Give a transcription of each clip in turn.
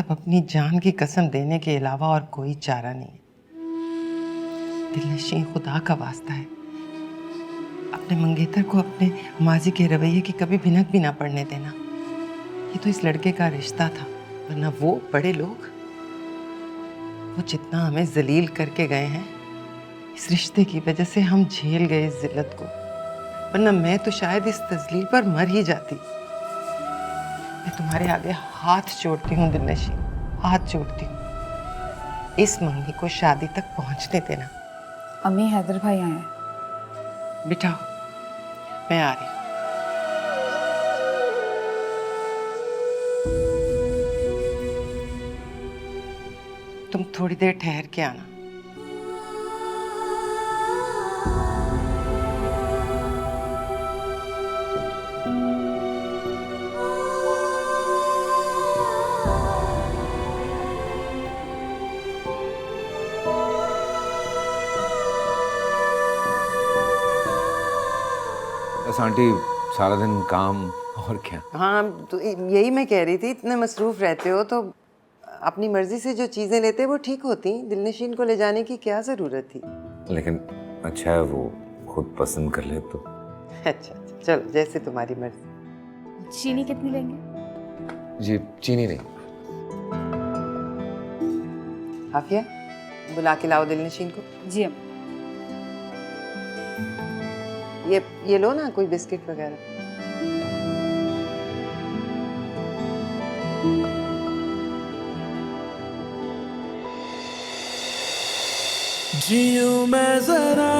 अब अपनी जान की कसम देने के अलावा और कोई चारा नहीं। दिलनशीं, खुदा का वास्ता है, अपने मंगेतर को अपने माजी के रवैये की कभी भिनक भी ना पड़ने देना। ये तो इस लड़के का रिश्ता था, वरना वो बड़े लोग, वो जितना हमें जलील करके गए हैं, इस रिश्ते की वजह से हम झेल गए इस जिल्लत को, वरना मैं तो शायद इस तजलील पर मर ही जाती। मैं तुम्हारे आगे हाथ जोड़ती हूँ दिलनशीं, हाथ जोड़ती हूँ, इस मंगी को शादी तक पहुँचने देना। अम्मी, हैदर भाई आए हैं। बिठाओ, मैं आ रही हूँ। तुम थोड़ी देर ठहर के आना। बस आंटी, सारा दिन काम और क्या। हाँ, तो यही मैं कह रही थी, इतने मसरूफ रहते हो तो अपनी मर्जी से जो चीजें लेते वो ठीक होती। दिलनशीन को ले जाने की क्या जरूरत थी? लेकिन अच्छा है वो खुद पसंद कर ले तो। अच्छा, चलो जैसे तुम्हारी मर्जी। चीनी कितनी लेंगे? जी चीनी नहीं। आफिया, बुला के लाओ दिलनशीन को। जी अम्मी। ये लो ना कोई बिस्किट वगैरह। जियूं मैं जरा,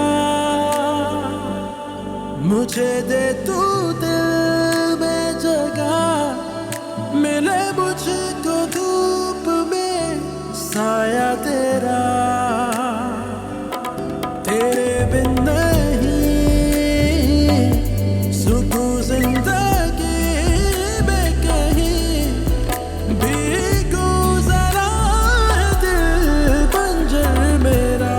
मुझे दे तू दिल में जगह, मिले मुझको धूप में साया तेरा, तेरे बिन नहीं सुकून जिंदगी में कहीं भी गुजरा है दिल बंजर मेरा,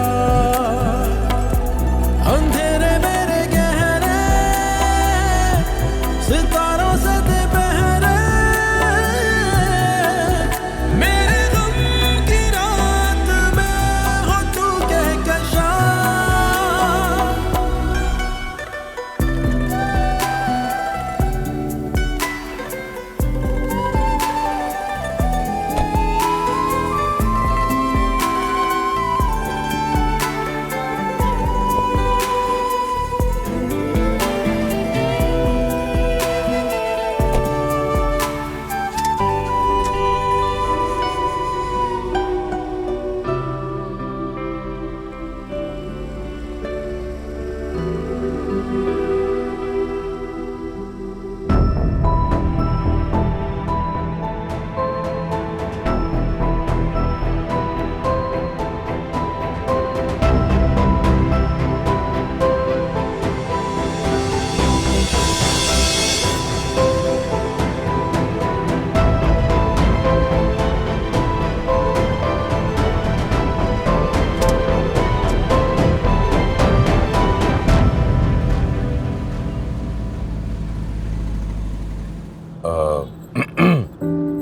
अंधेरे मेरे गहरे सितारों से दे पहरे, मेरे गम की रात में हो तू कहकशां।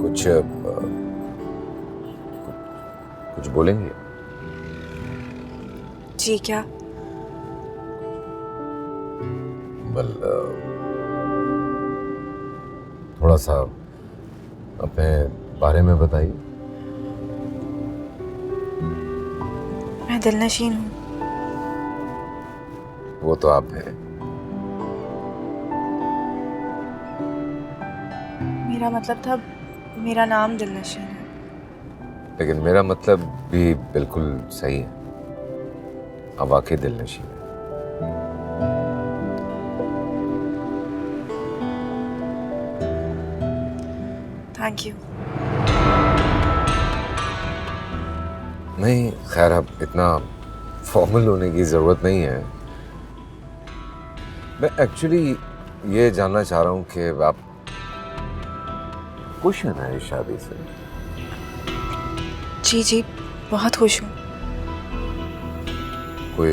कुछ कुछ बोलेंगे? जी क्या? बल थोड़ा सा अपने बारे में बताइए। मैं दिलनशीन हूँ। वो तो आप हैं। मेरा मतलब था, मेरा नाम दिलनशीन है। लेकिन मेरा मतलब भी बिल्कुल सही है, आप वाकई दिलनशीं हैं। Thank you. नहीं, खैर अब इतना फॉर्मल होने की जरूरत नहीं है। मैं एक्चुअली ये जानना चाह रहा हूँ कि आप खुश हैं ना इस शादी से? जी जी, बहुत खुश हूँ। कोई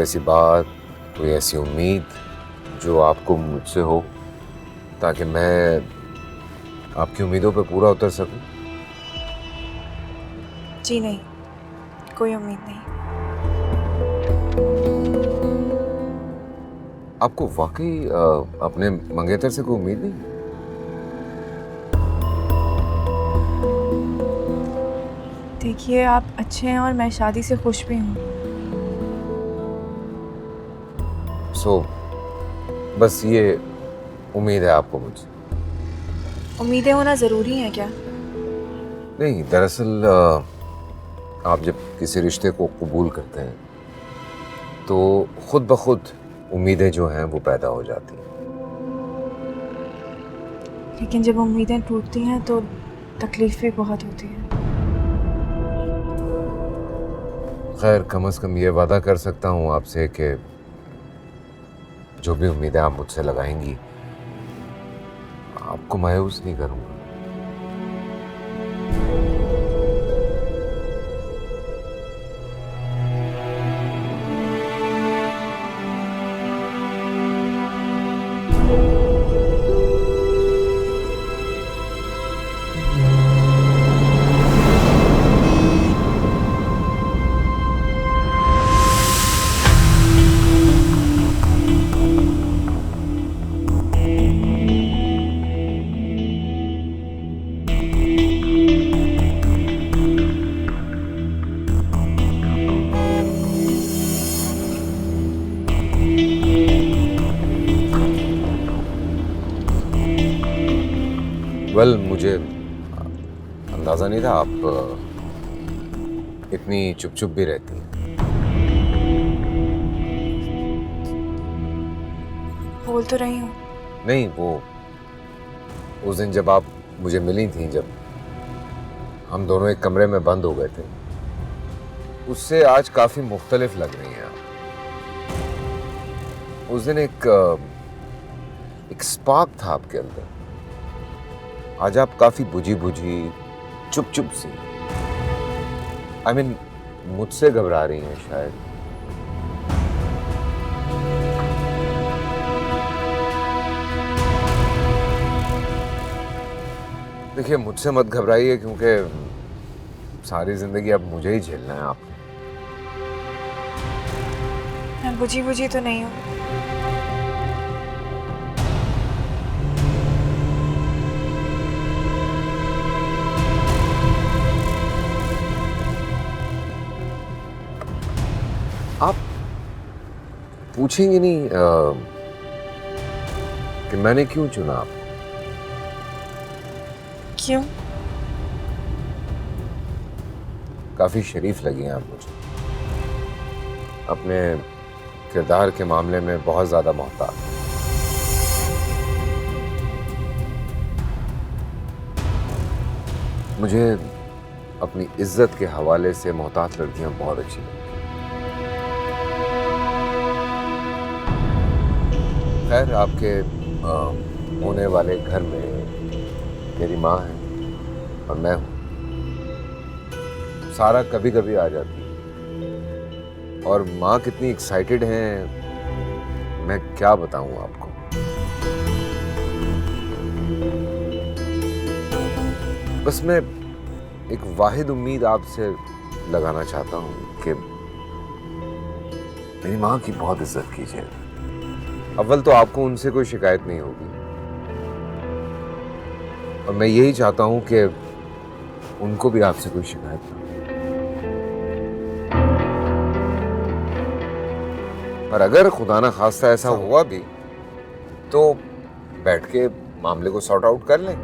ऐसी बात, कोई ऐसी उम्मीद जो आपको मुझसे हो, ताकि मैं आपकी उम्मीदों पर पूरा उतर सकूं? जी नहीं, कोई उम्मीद नहीं। आपको वाकई अपने मंगेतर से कोई उम्मीद नहीं? देखिए, आप अच्छे हैं और मैं शादी से खुश भी हूँ। बस ये उम्मीद है आपको मुझसे? उम्मीदें होना ज़रूरी हैं क्या? नहीं, दरअसल आप जब किसी रिश्ते को कबूल करते हैं तो खुद ब खुद उम्मीदें जो हैं वो पैदा हो जाती हैं। लेकिन जब उम्मीदें टूटती हैं तो तकलीफ भी बहुत होती है। खैर, कम से कम ये वादा कर सकता हूँ आपसे कि जो भी उम्मीदें आप मुझसे लगाएंगी आपको मायूस नहीं करूँगा। मुझे अंदाजा नहीं था आप इतनी चुप चुप भी रहती हैं। बोल तो रही हूँ। नहीं, वो उस दिन जब आप मुझे मिली थी, जब हम दोनों एक कमरे में बंद हो गए थे, उससे आज काफी मुख्तलिफ लग रही हैं आप। उस दिन एक स्पार्क था आपके अंदर। आज आप काफी बुझी बुझी, चुप चुप सी, I mean, मुझसे घबरा रही हैं शायद। देखिए, मुझसे मत घबराइए क्योंकि सारी जिंदगी अब मुझे ही झेलना है आपको। मैं बुझी बुझी तो नहीं हूँ। आप पूछेंगे नहीं कि मैंने क्यों चुना आपको? क्यों? काफी शरीफ लगी हैं आप मुझे। अपने किरदार के मामले में बहुत ज्यादा मोहतात। मुझे अपनी इज्जत के हवाले से मोहतात लड़कियां बहुत अच्छी लगती हैं। खैर, आपके होने वाले घर में मेरी माँ है और मैं हूँ। सारा कभी कभी आ जाती है और माँ कितनी एक्साइटेड हैं मैं क्या बताऊँ आपको। बस मैं एक वाहिद उम्मीद आपसे लगाना चाहता हूँ कि मेरी माँ की बहुत इज्जत कीजिए। अव्वल तो आपको उनसे कोई शिकायत नहीं होगी और मैं यही चाहता हूं कि उनको भी आपसे कोई शिकायत ना हो। और अगर खुदा ना खास्ता ऐसा हुआ भी तो बैठ के मामले को सॉर्ट आउट कर लें।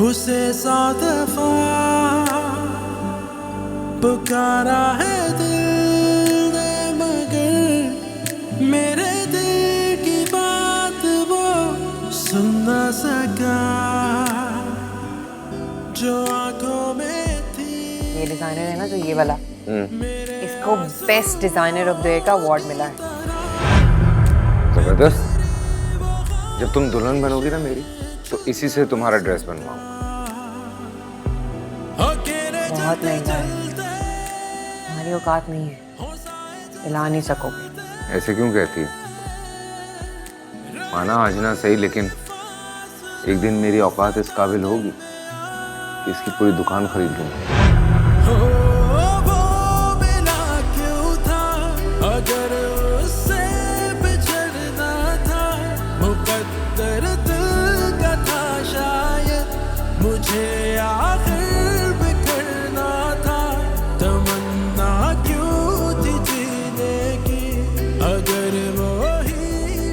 उसे 100 दफा पुकारा है दिल ने, मगर मेरे दिल की बात वो सुन न सका जो आंखों में थी। ये डिजाइनर है ना जो ये वाला, इसको best designer of the year का अवार्ड मिला है। जबरदस्त। जब तुम दुल्हन बनोगी ना मेरी, तो इसी से तुम्हारा ड्रेस बनवाऊंगा। बहुत महंगा है, हमारी औकात नहीं है, हिला नहीं सकोगे। ऐसे क्यों कहती है? माना आज ना सही, लेकिन एक दिन मेरी औकात इस काबिल होगी कि इसकी पूरी दुकान खरीद लूंगा। वो मिला क्यों था अगर उससे बिछड़ना था, मुकद्दर दिल का था शायद, मुझे आखिर बिखरना था। तमन्ना क्यों थी जीने की अगर वो ही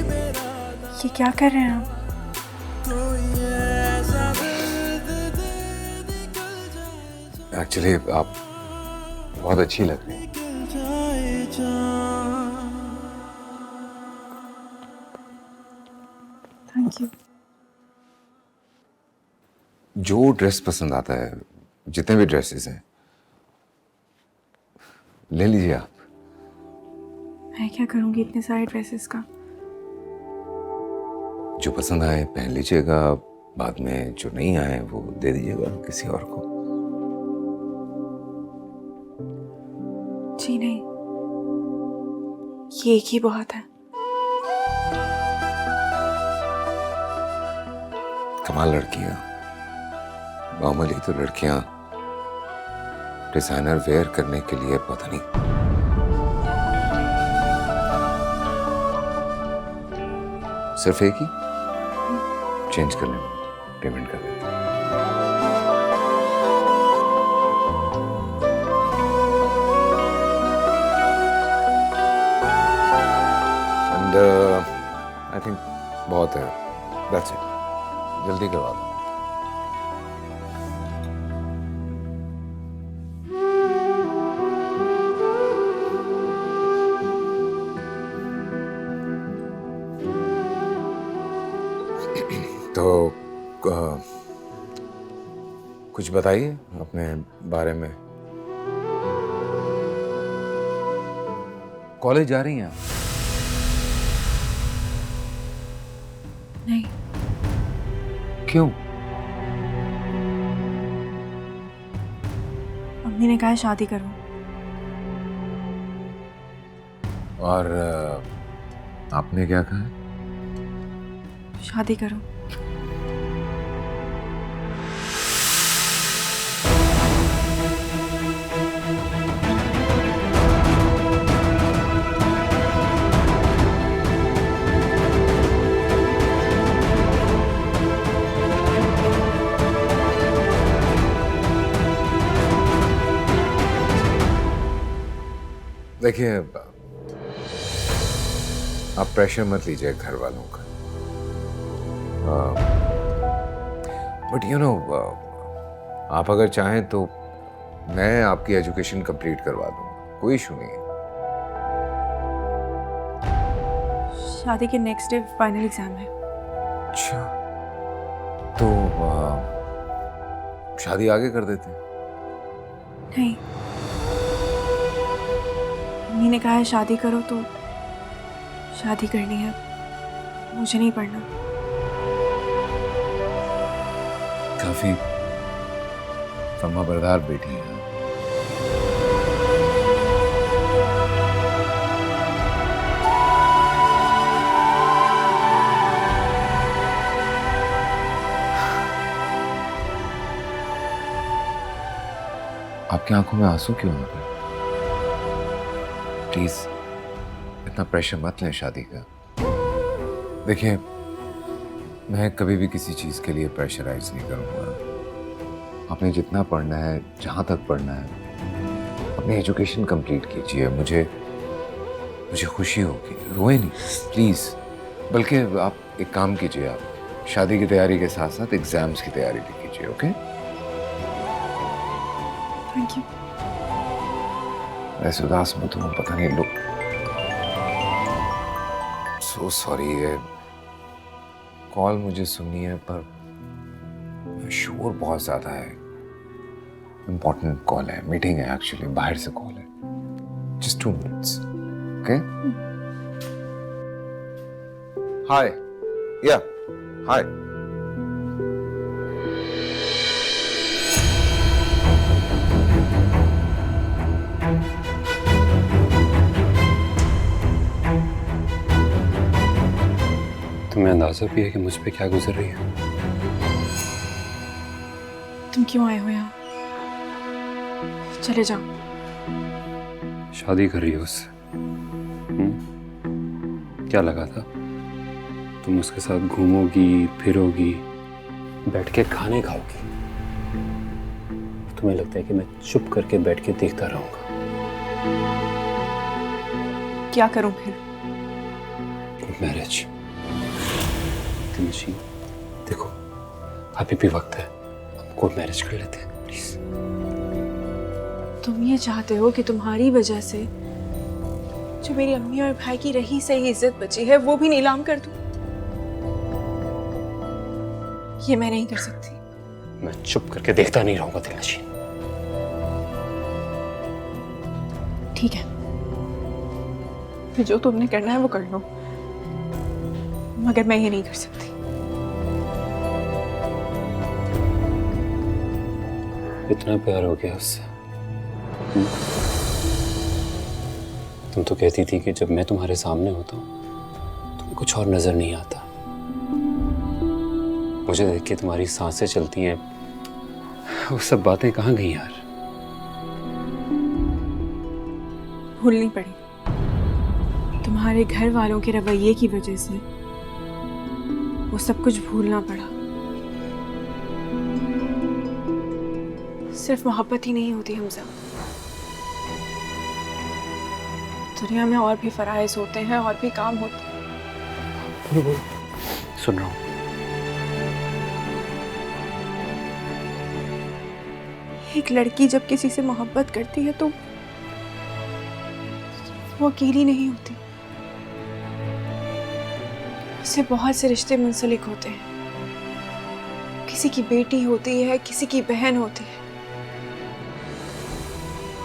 मेरा ना, ये क्या कर रहे हैं आप? कोई ऐसा दर्द दे निकल जाए, एक्चुअली आप बहुत अच्छी लग रही हैं। निकल जाए जान। Thank you. जो ड्रेस पसंद आता है, जितने भी ड्रेसेस हैं, ले लीजिए आप। मैं क्या करूँगी इतने सारे ड्रेसेस का? जो पसंद आए पहन लीजिएगा, बाद में जो नहीं आए वो दे दीजिएगा किसी और को। जी नहीं, ये एक ही बहुत है। कमाल लड़कियां, नॉर्मली तो लड़कियां डिजाइनर वेयर करने के लिए पता नहीं सिर्फ एक ही चेंज कर लेना, पेमेंट कर देते हैं। एंड आई थिंक बहुत है, दैट्स इट। जल्दी करवा दो। तो कुछ बताइए अपने बारे में। कॉलेज जा रही हैं आप? नहीं, क्यों? मम्मी ने कहा है शादी करो। और आपने क्या कहा? शादी करो। देखिए, आप प्रेशर मत लीजिए घर वालों का। बट यू नो, आप अगर चाहें तो मैं आपकी एजुकेशन कंप्लीट करवा दूंगा, कोई इशू नहीं है। शादी के नेक्स्ट डे फाइनल एग्जाम है। अच्छा, तो शादी आगे कर देते हैं। नहीं, मम्मी ने कहा है शादी करो तो शादी करनी है, मुझे नहीं पढ़ना। काफी फर्माबरदार बेटी है। आपकी आंखों में आंसू क्यों आ गए? प्लीज इतना प्रेशर मत लें शादी का। देखिए, मैं कभी भी किसी चीज के लिए प्रेशराइज नहीं करूंगा। आपने जितना पढ़ना है, जहां तक पढ़ना है, अपनी एजुकेशन कंप्लीट कीजिए। मुझे खुशी होगी। रोए नहीं प्लीज। बल्कि आप एक काम कीजिए, आप शादी की तैयारी के साथ साथ एग्जाम्स की तैयारी भी कीजिए, ओके? Thank you. ऐसे उदास मत हो, पता नहीं लोग। सो सॉरी, ये कॉल मुझे सुननी है पर शोर बहुत ज्यादा है। इंपॉर्टेंट कॉल है, मीटिंग है, एक्चुअली बाहर से कॉल है। Just 2 minutes, okay? हाय, या हाय। तुम्हें अंदाजा भी है कि मुझ पे क्या गुजर रही है? तुम क्यों आए हो यहाँ? चले जाओ। शादी कर रही हो उससे? क्या लगा था तुम उसके साथ घूमोगी, फिरोगी, बैठ के खाने खाओगी? तुम्हें लगता है कि मैं चुप करके बैठ के देखता रहूंगा? क्या करूं फिर? मैरिज। देखो अभी भी वक्त है, हम कोर्ट मैरिज कर लेते हैं, प्लीज। तुम ये चाहते हो कि तुम्हारी वजह से जो मेरी अम्मी और भाई की रही सही इज्जत बची है वो भी नीलाम कर दूं? ये मैं नहीं कर सकती। मैं चुप करके देखता नहीं रहूंगा दिलनशीन। ठीक है, फिर जो तुमने करना है वो कर लो, मगर मैं ये नहीं कर सकती। इतना प्यार हो गया उससे? तुम तो कहती थी कि जब मैं तुम्हारे सामने होता हूँ तुम्हें कुछ और नजर नहीं आता। मुझे देख के तुम्हारी सांसें चलती हैं, वो सब बातें कहाँ गई यार? भूलनी पड़ी। तुम्हारे घर वालों के रवैये की वजह से वो सब कुछ भूलना पड़ा। सिर्फ मोहब्बत ही नहीं होती हमजा, दुनिया में और भी फराइज होते हैं, और भी काम होते हैं। सुन रहा हूँ। एक लड़की जब किसी से मोहब्बत करती है तो वो अकेली नहीं होती, उससे बहुत से रिश्ते मुंसलिक होते हैं। किसी की बेटी होती है, किसी की बहन होती है,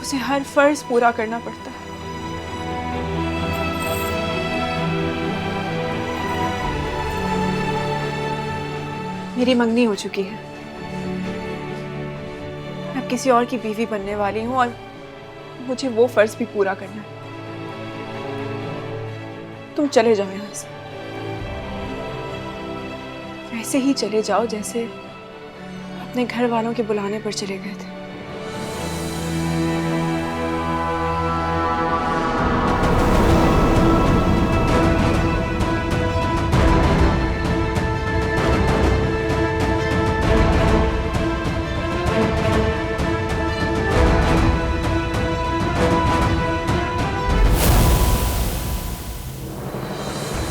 उसे हर फर्ज पूरा करना पड़ता है। मेरी मंगनी हो चुकी है, अब किसी और की बीवी बनने वाली हूँ और मुझे वो फर्ज भी पूरा करना है। तुम चले जाओ यहाँ से, वैसे ही चले जाओ जैसे अपने घर वालों के बुलाने पर चले गए थे।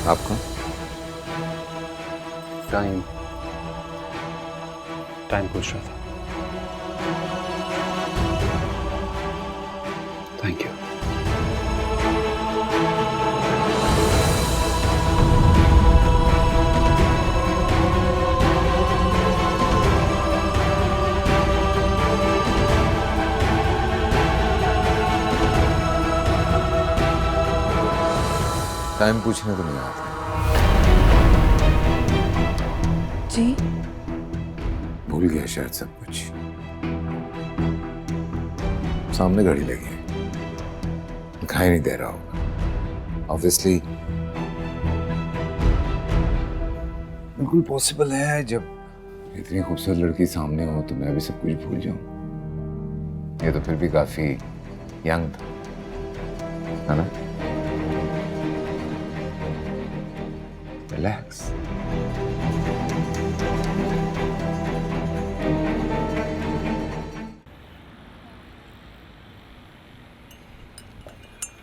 आपका टाइम पूछ रहा था। Thank you. टाइम पूछने को नहीं आता। जी? भूल गया शायद सब कुछ। सामने घड़ी लगी है, दिखाई नहीं दे रहा होगा। ऑब्वियसली बिल्कुल पॉसिबल है, जब इतनी खूबसूरत लड़की सामने हो तो मैं भी सब कुछ भूल जाऊं। ये तो फिर भी काफी यंग था, है ना? रिलैक्स।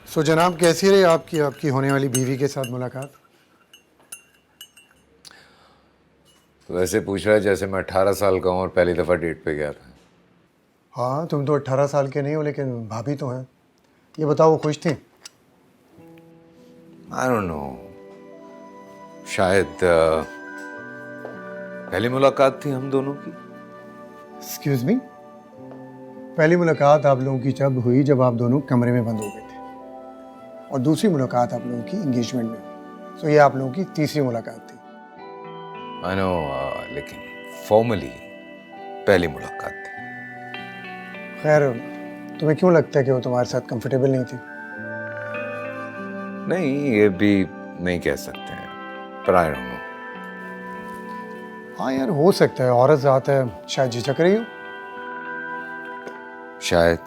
सो जनाब, कैसी रही आपकी होने वाली बीवी के साथ मुलाकात? तो वैसे पूछ रहा है जैसे मैं 18 साल का हूँ और पहली दफ़ा डेट पे गया था। हाँ, तुम तो 18 साल के नहीं हो, लेकिन भाभी तो हैं। ये बताओ, वो खुश थी? आई डोंट नो, शायद पहली मुलाकात थी हम दोनों की। एक्सक्यूज मी, पहली मुलाकात आप लोगों की जब हुई जब आप दोनों कमरे में बंद हो गए थे, और दूसरी मुलाकात आप लोगों की एंगेजमेंट में। तो ये आप लोगों की तीसरी मुलाकात थी। आई नो, लेकिन फॉर्मली पहली मुलाकात थी। खैर, तुम्हें क्यों लगता है कि वो तुम्हारे साथ कंफर्टेबल नहीं थी? नहीं, ये भी नहीं कह सकते हैं, पर आई डोंट नो। हाँ यार, हो सकता है, औरत ज़ात है, शायद झिझक रही हो। शायद,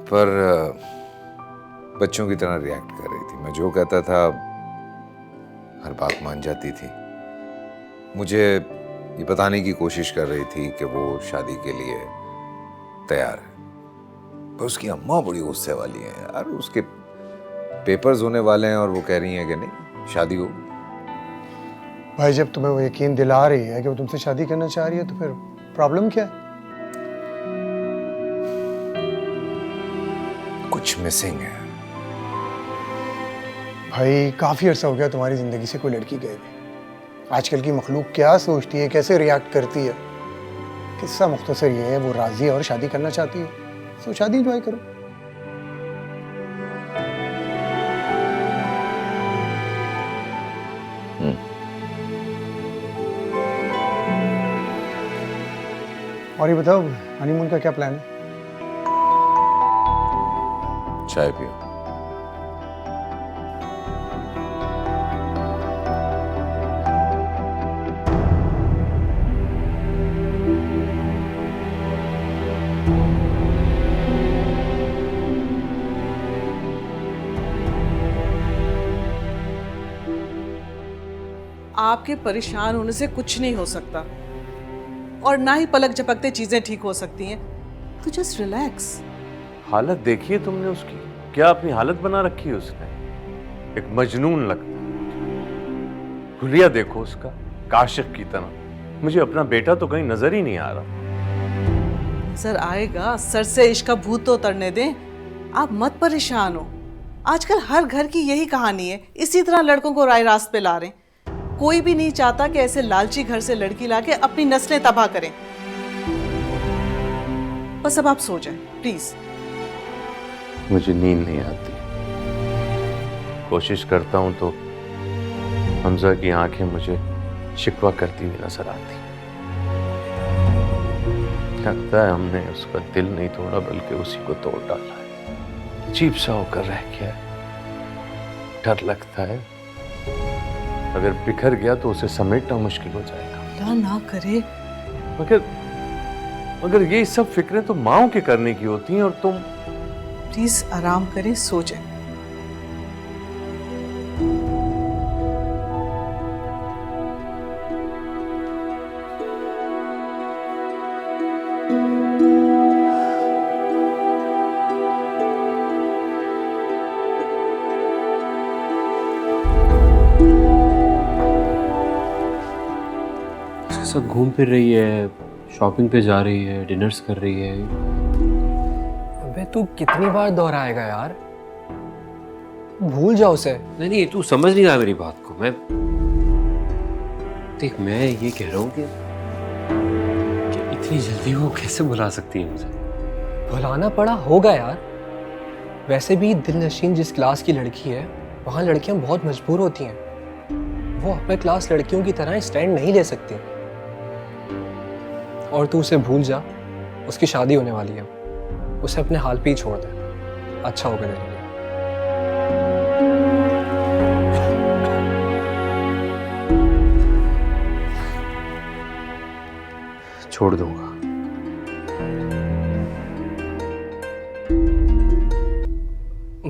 पर बच्चों की तरह रिएक्ट कर रही थी। मैं जो कहता था हर बात मान जाती थी। मुझे ये बताने की कोशिश कर रही थी कि वो शादी के लिए तैयार है, पर उसकी अम्मा बड़ी गुस्से वाली है यार। उसके पेपर्स होने वाले हैं और वो कह रही हैं कि नहीं, शादी हो। भाई, जब तुम्हें वो यकीन दिला रही है कि वो तुमसे शादी करना चाह रही है, तो फिर प्रॉब्लम क्या है? कुछ मिसिंग है भाई, काफ़ी अर्सा हो गया तुम्हारी ज़िंदगी से कोई लड़की गई हुई। आजकल की मखलूक क्या सोचती है, कैसे रिएक्ट करती है। किस्सा मुख्तसर ये है, वो राज़ी है और शादी करना चाहती है, तो शादी एंजॉय करो। और ये बताओ, हनीमून का क्या प्लान है? चाय पियो। आपके परेशान होने से कुछ नहीं हो सकता, और ना ही पलक झपकते चीजें ठीक हो सकती हैं। तो जस्ट रिलैक्स। हालत देखिए तुमने उसकी, क्या अपनी हालत बना रखी है उसने। एक मजनून लगता है। हुलिया देखो उसका, काशिफ की तरह। मुझे अपना बेटा तो कहीं नजर ही नहीं आ रहा। नजर आएगा, सर से इश्क का भूत तो उतरने दें। आप मत परेशान हो। आजकल हर घर की यही कहानी है, इसी तरह लड़कों को राय रास्त पे ला रहे हैं। कोई भी नहीं चाहता कि ऐसे लालची घर से लड़की लाके अपनी नस्लें तबाह करें। बस अब आप सो जाएं, प्लीज। मुझे नींद नहीं आती। कोशिश करता हूं तो हमजा की आंखें मुझे शिकवा करती हुई नजर आती। लगता है हमने उसका दिल नहीं तोड़ा, बल्कि उसी को तोड़ डाला है। अजीब सा होकर रह गया है। डर लगता है अगर बिखर गया तो उसे समेटना मुश्किल हो जाएगा। अल्लाह ना करे। मगर ये सब फिक्रें तो माओ के करने की होती हैं, और तुम प्लीज आराम करें, सो जाएं। उसके साथ घूम फिर रही है, शॉपिंग पे जा रही है, डिनर्स कर रही है। अबे तू कितनी बार दोहराएगा यार? भूल जा उसे। नहीं नहीं, तू समझ नहीं रहा मेरी बात को। मैं देख, मैं ये कह रहा हूँ कि इतनी जल्दी वो कैसे भुला सकती है मुझे? भुलाना पड़ा होगा यार। वैसे भी दिलनशीन जिस क्लास की लड़की है, वहाँ लड़कियाँ बहुत मजबूर होती हैं। वो अपने क्लास लड़कियों की तरह स्टैंड नहीं ले सकती। और तू उसे भूल जा, उसकी शादी होने वाली है। उसे अपने हाल पे ही छोड़ दे, अच्छा होगा तेरे लिए। छोड़ दूंगा।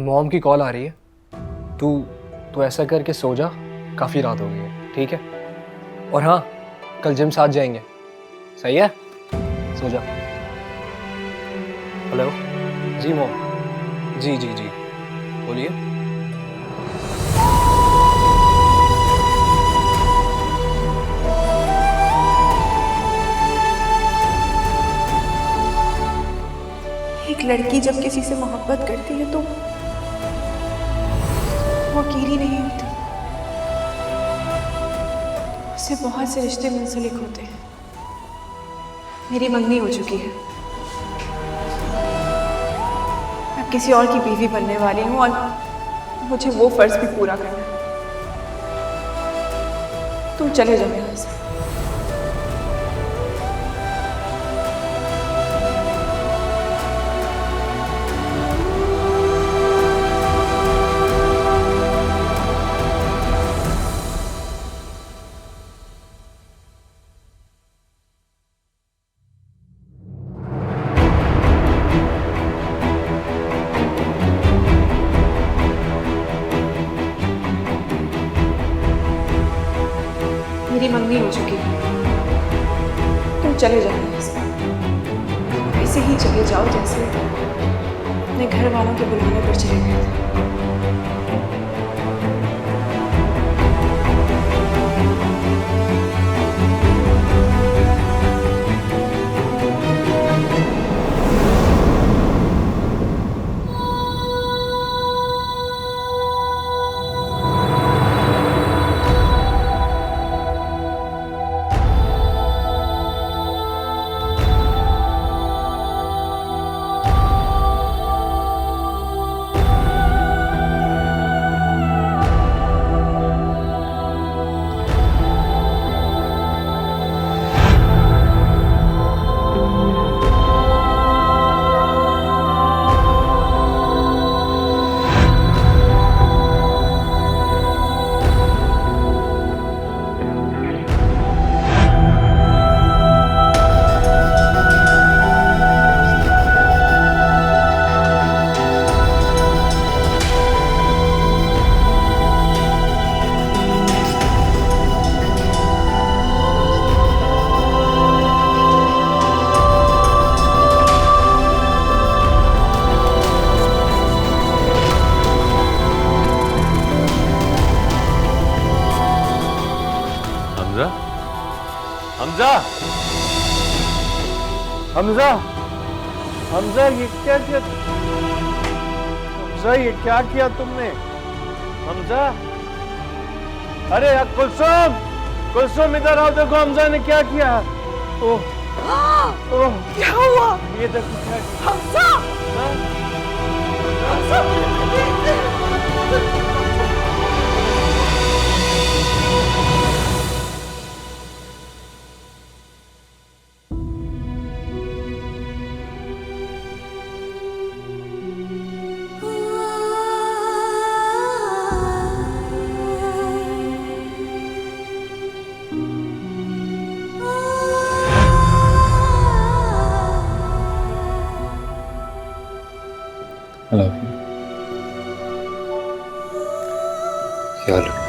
मॉम की कॉल आ रही है। तू ऐसा करके सो जा, काफ़ी रात हो गई है, ठीक है? और हाँ, कल जिम साथ जाएंगे, सही है? सो जा। हेलो जी मॉम। जी जी जी, बोलिए। लड़की जब किसी से मोहब्बत करती है तो वो अकेली नहीं होती, उससे बहुत से रिश्ते मुंसलिक होते हैं। मेरी मंगनी हो चुकी है, अब किसी और की बीवी बनने वाली हूँ और मुझे वो फर्ज भी पूरा करना है। तुम चले जाओ यहाँ से। मेरी मंगनी हो चुकी है, तुम चले जाओ यहाँ से। ऐसे ही चले जाओ जैसे अपने घर वालों के बुलाने पर चले गए थे। हमजा, हमजा, हमजा ये क्या किया? हमजा ये क्या किया तुमने? हमजा, अरे कुलसुम, कुलसुम इधर आओ, देखो हमजा ने क्या किया। ओह, ओह, क्या हुआ? ये देखो क्या किया। Hamza, I love you. ख्याल रखो।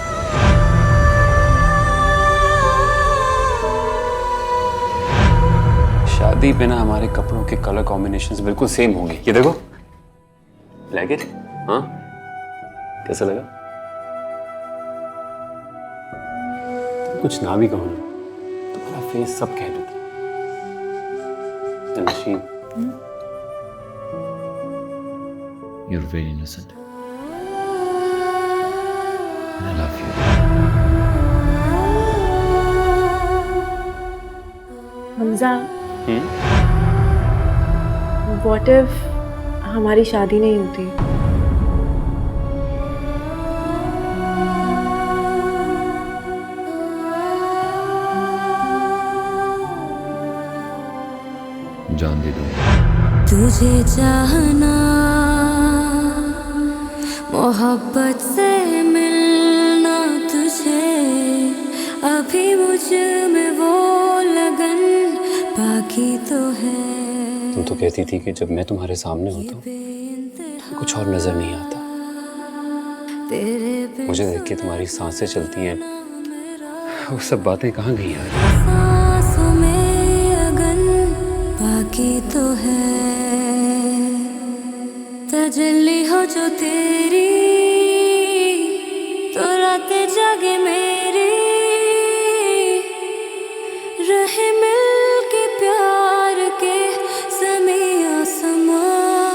शादी पे ना हमारे कपड़ों के कलर कॉम्बिनेशंस बिल्कुल सेम होंगे। ये देखो, लाइक इट? हाँ, कैसा लगा? कुछ ना भी कहो ना, तुम्हारा फेस सब कह देता है। नशीन, you're very innocent. And I love you. Hamza, what if हमारी शादी नहीं होती? जान दे दूंगा। तुझे चाहना, मोहब्बत से मिलना, तुझे अभी मुझ में वो लगन बाकी तो है। तुम तो कहती थी कि जब मैं तुम्हारे सामने होता हूँ कुछ और नजर नहीं आता। मुझे देख के तुम्हारी सांसें चलती हैं, वो सब बातें कहाँ गई यार? सांसों में अगन बाकी तो है, तजल्ली हो जो तेरी, तो रातें जागे मेरी, रहे मिल के प्यार के ज़मीं आसमां।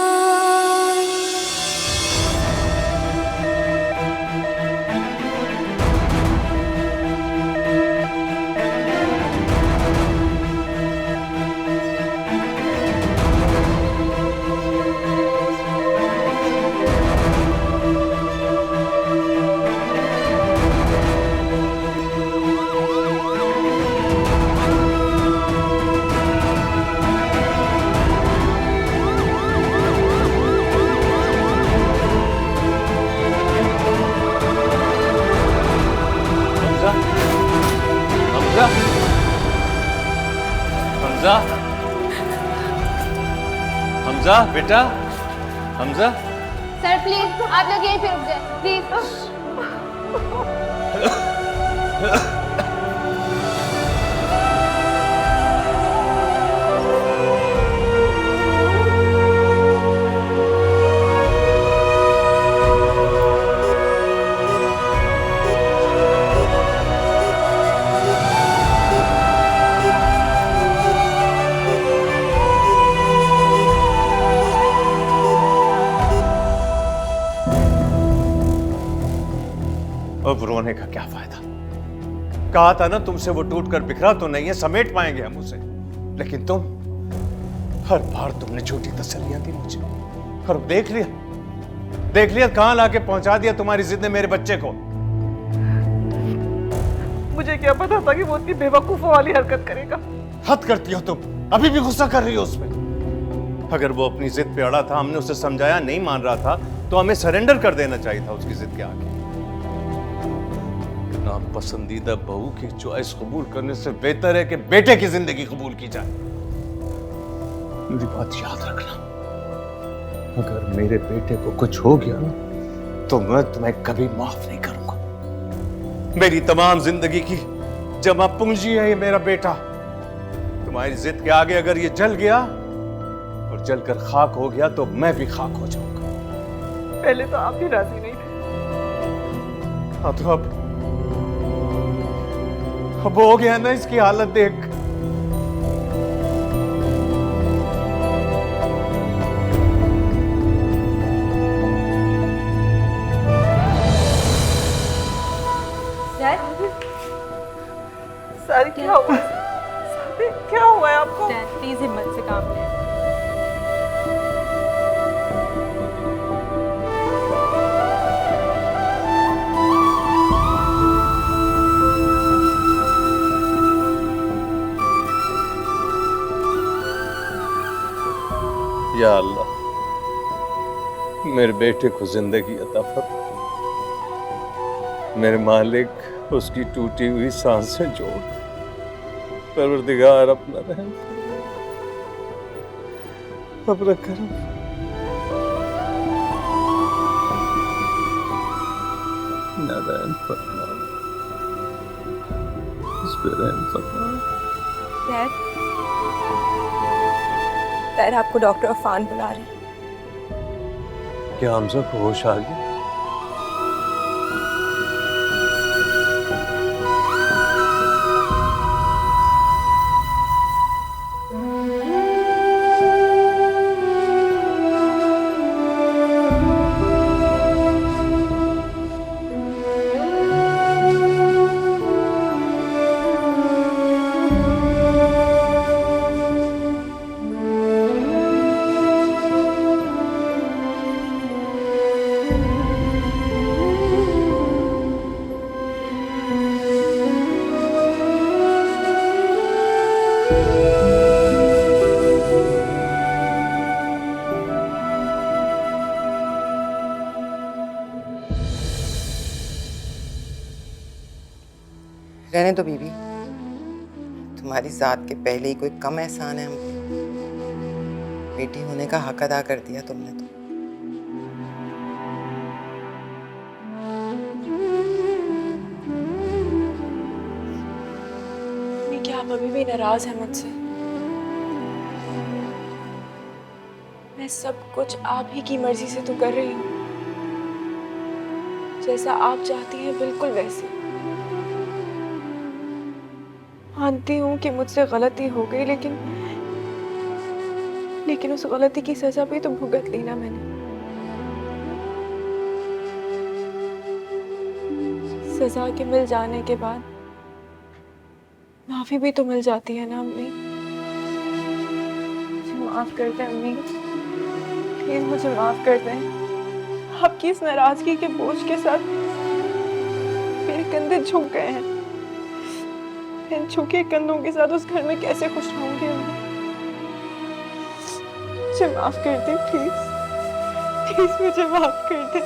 हमजा बेटा, हमजा। सर प्लीज आप लोग यहीं पे रुक जाए प्लीज। अब रोने का क्या फायदा? कहा था ना तुमसे, वो टूट कर बिखरा तो नहीं है, समेट पाएंगे हम उसे। लेकिन तुम हर बार तुमने झूठी तसल्लियां दी मुझे। और अब देख लिया कहां लाके पहुंचा दिया तुम्हारी जिद ने मेरे बच्चे को। मुझे क्या पता था कि वो इतनी बेवकूफों वाली हरकत करेगा। हद करती हो तुम, अभी भी गुस्सा कर रही हो उसमें। अगर वो अपनी जिद पे अड़ा था, हमने उसे समझाया, नहीं मान रहा था, तो हमें सरेंडर कर देना चाहिए था उसकी जिद के आगे। पसंदीदा बहू की चॉइस कबूल करने से बेहतर है कि बेटे की जिंदगी कबूल की जाए। मेरी बात याद रखना, अगर मेरे बेटे को कुछ हो गया ना, तो मैं तुम्हें कभी माफ नहीं करूंगा। मेरी तमाम जिंदगी की जमा पूंजी है ये मेरा बेटा। तुम्हारी जिद के आगे अगर ये जल गया और जलकर खाक हो गया, तो मैं भी खाक हो जाऊंगा। पहले तो आप भी राजी नहीं थे। हाँ, तो अब हो गया ना इसकी हालत देख। सर क्या हुआ? क्या हुआ है आपको? प्लीज हिम्मत से काम लें। या अल्लाह, मेरे बेटे को जिंदगी अता फरमा। मेरे मालिक उसकी टूटी हुई सांसें जोड़। परवरदिगार अपना रहम अपना करम। नारायण फरमा, इस पे रहम फरमा। डैड आपको डॉक्टर अफान बुला रही। क्या हमजा को होश आ गया? रहने दो बीबी, तुम्हारी जात के पहले ही कोई कम एहसान है हमको। बेटी होने का हक अदा कर दिया तुमने तो। क्या आप अभी भी नाराज हैं मुझसे? मैं सब कुछ आप ही की मर्जी से तो कर रही हूँ, जैसा आप चाहती हैं बिल्कुल वैसे। मानती हूँ कि मुझसे गलती हो गई, लेकिन उस गलती की सजा भी तो भुगत ली ना मैंने। सजा के मिल जाने के बाद माफी भी तो मिल जाती है ना अम्मी। मुझे माफ कर दें अम्मी, प्लीज मुझे माफ कर दें। आपकी इस नाराजगी के बोझ के साथ मेरे कंधे झुक गए हैं। इन झुके कंधों के साथ उस घर में कैसे खुश रहूंगी अम्मी? मुझे माफ कर दे प्लीज, प्लीज मुझे माफ कर दे।